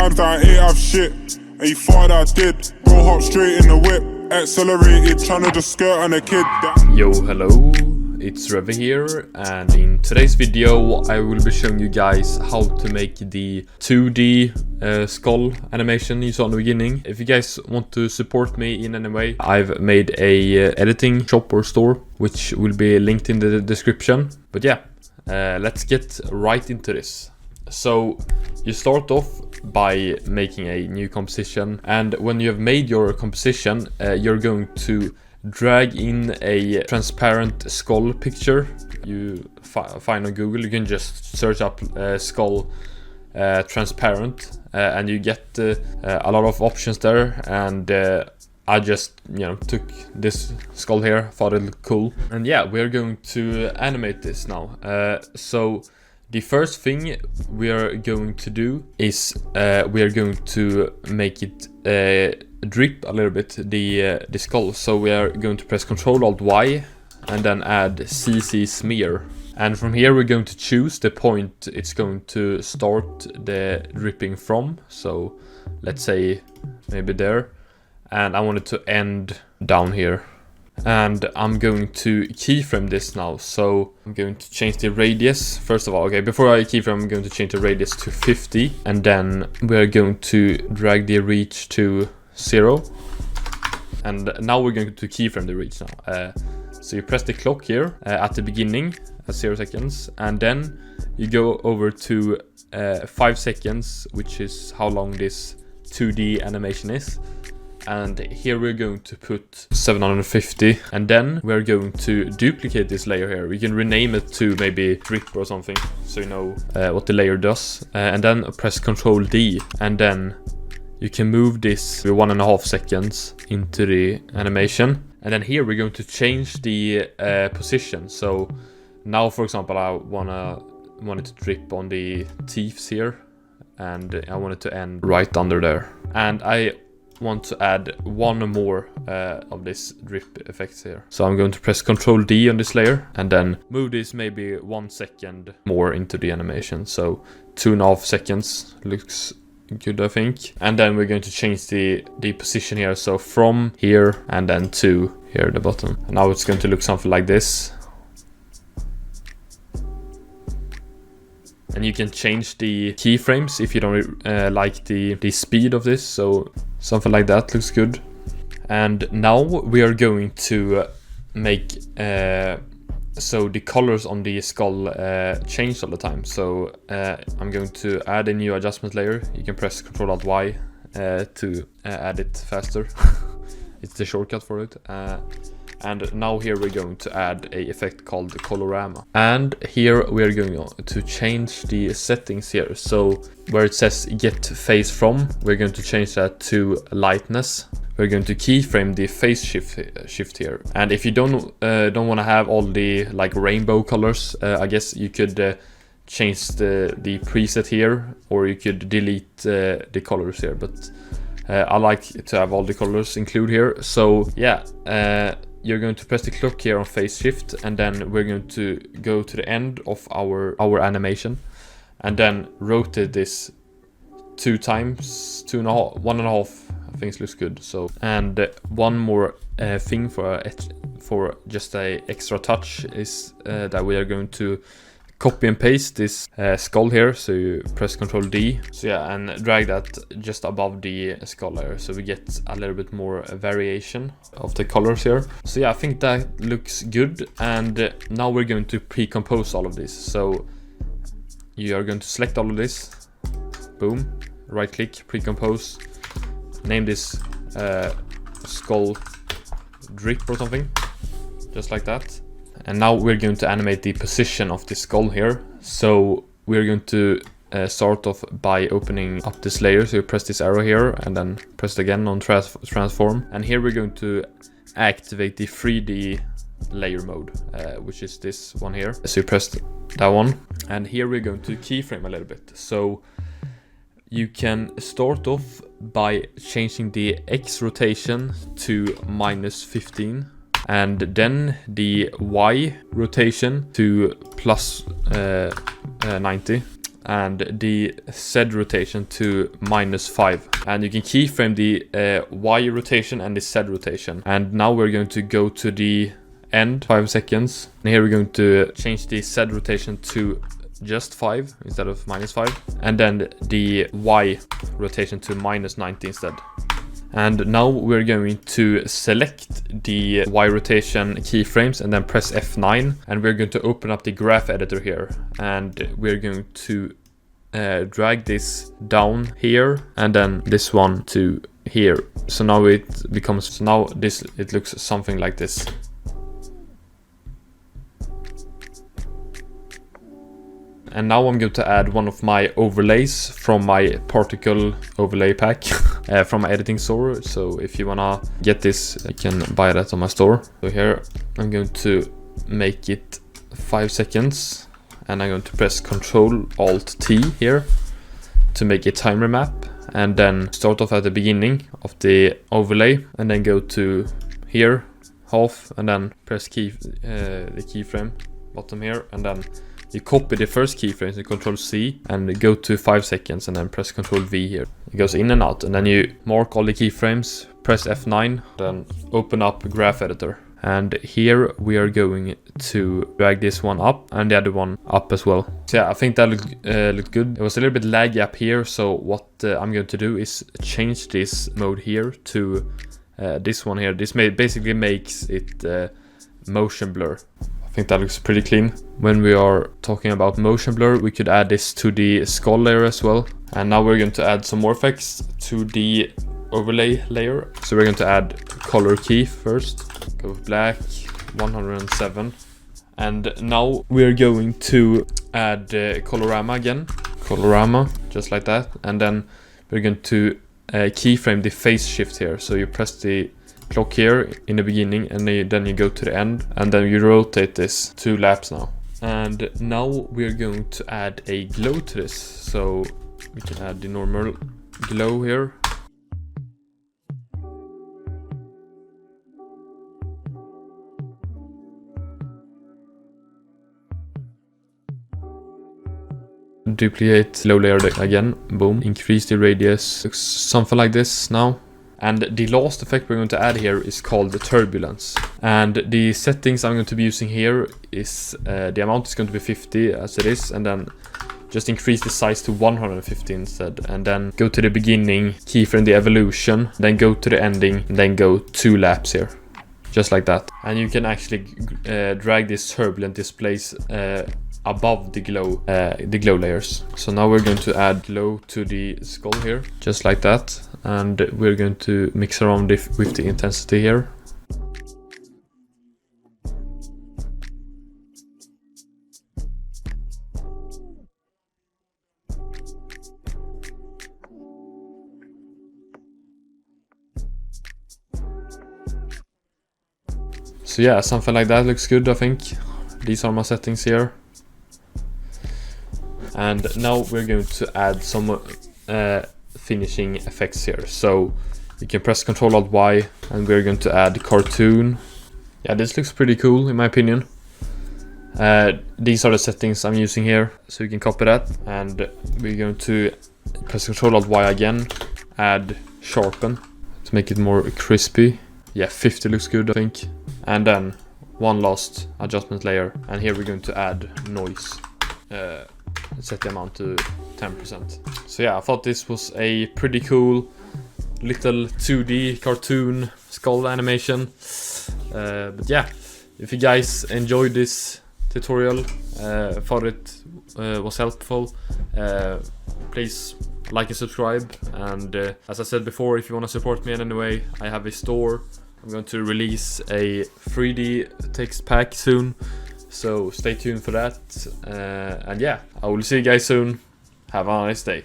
times that I ain't have shit, and you thought I did. Go hop straight in the whip, accelerated, tryna just skirt on a kid. Yo, hello, it's Reve here, and in today's video I will be showing you guys how to make the 2D skull animation you saw in the beginning. If you guys want to support me in any way, I've made a editing shop or store, which will be linked in the description. But yeah, let's get right into this. So you start off by making a new composition, and when you have made your composition, you're going to drag in a transparent skull picture. You find on Google, you can just search up skull transparent, and you get a lot of options there. And I just, took this skull here, thought it looked cool, and yeah, we're going to animate this now. So the first thing we are going to do is we are going to make it drip a little bit, the skull. So we are going to press Ctrl-Alt-Y and then add CC smear. And from here we're going to choose the point it's going to start the dripping from. So let's say maybe there. And I want it to end down here. And I'm going to keyframe this now. So I'm going to change the radius. First of all, okay, before I keyframe, I'm going to change the radius to 50. And then we're going to drag the reach to 0. And now we're going to keyframe the reach now. So you press the clock here at the beginning at 0 seconds. And then you go over to 5 seconds, which is how long this 2D animation is. And here we're going to put 750, and then we're going to duplicate this layer here. We can rename it to maybe drip or something, so you know what the layer does. And then press Ctrl D, and then you can move this 1.5 seconds into the animation. And then here we're going to change the position. So now, for example, I want it to drip on the teeth here, and I want it to end right under there. And I want to add one more of this drip effects here. So I'm going to press Ctrl D on this layer and then move this maybe 1 second more into the animation. So 2.5 seconds looks good, I think. And then we're going to change the position here. So from here and then to here at the bottom. And now it's going to look something like this. And you can change the keyframes if you don't like the speed of this, so something like that looks good. And now we are going to make so the colors on the skull change all the time. So I'm going to add a new adjustment layer. You can press Ctrl-Alt-Y to add it faster. It's the shortcut for it. And now here we're going to add a effect called the colorama. And here we're going to change the settings here. So where it says get face from, we're going to change that to lightness. We're going to keyframe the face shift here. And if you don't want to have all the like rainbow colors, I guess you could change the preset here, or you could delete the colors here. But I like to have all the colors included here. So yeah. You're going to press the clock here on phase shift, and then we're going to go to the end of our animation, and then rotate this 2 times, 1.5. I think it looks good. So, and one more thing for just a extra touch is that we are going to copy and paste this skull here. So you press Ctrl D, so yeah, and drag that just above the skull layer, so we get a little bit more variation of the colors here. So yeah, I think that looks good. And now we're going to pre-compose all of this. So you are going to select all of this, boom, right click, pre-compose, name this skull drip or something, just like that. And now we're going to animate the position of the skull here. So we're going to start off by opening up this layer. So you press this arrow here and then press it again on transform. And here we're going to activate the 3D layer mode, which is this one here. So you press that one. And here we're going to keyframe a little bit. So you can start off by changing the X rotation to -15. And then the Y rotation to plus 90. and the Z rotation to -5. And you can keyframe the Y rotation and the Z rotation. And now we're going to go to the end, 5 seconds. And here we're going to change the Z rotation to just 5 instead of -5. And then the Y rotation to -90 instead. And now we're going to select the Y rotation keyframes and then press F9. And we're going to open up the graph editor here. And we're going to drag this down here and then this one to here. So now it becomes, so now it looks something like this. And now I'm going to add one of my overlays from my particle overlay pack from my editing store. So if you wanna get this, you can buy that on my store. So here I'm going to make it 5 seconds, and I'm going to press Ctrl-Alt-T here to make a timer map, and then start off at the beginning of the overlay, and then go to here, half, and then press the keyframe bottom here, and then you copy the first keyframe, so Ctrl-C, and go to 5 seconds, and then press Ctrl-V here. It goes in and out, and then you mark all the keyframes, press F9, then open up Graph Editor. And here we are going to drag this one up and the other one up as well. So yeah, I think that looked good. It was a little bit laggy up here, so what I'm going to do is change this mode here to this one here. This basically makes it motion blur. I think that looks pretty clean. When we are talking about motion blur, we could add this to the skull layer as well. And now we're going to add some more effects to the overlay layer. So we're going to add color key first. Go with black, 107. And now we're going to add colorama again. Colorama, just like that. And then we're going to keyframe the phase shift here. So you press the clock here in the beginning, and then you go to the end, and then you rotate this 2 laps now. And now we're going to add a glow to this. So we can add the normal glow here. Duplicate glow layer again, boom, increase the radius, looks something like this now. And the last effect we're going to add here is called the turbulence. And the settings I'm going to be using here is the amount is going to be 50 as it is, and then just increase the size to 150 instead, and then go to the beginning, keyframe the evolution, then go to the ending, and then go 2 laps here, just like that. And you can actually drag these turbulent displays above the glow layers. So now we're going to add glow to the skull here, just like that, and we're going to mix around with the intensity here. So yeah, something like that looks good, I think. These are my settings here. And now we're going to add some finishing effects here. So you can press Ctrl-Alt-Y, and we're going to add cartoon. Yeah, this looks pretty cool in my opinion. These are the settings I'm using here, so you can copy that. And we're going to press Ctrl-Alt-Y again, add sharpen to make it more crispy. Yeah, 50 looks good, I think. And then one last adjustment layer, and here we're going to add noise. Set the amount to 10%. So yeah, I thought this was a pretty cool little 2D cartoon skull animation. But yeah, if you guys enjoyed this tutorial, thought it was helpful, please like and subscribe. And as I said before, if you want to support me in any way, I have a store. I'm going to release a 3D text pack soon, so stay tuned for that. And yeah, I will see you guys soon. Have a nice day.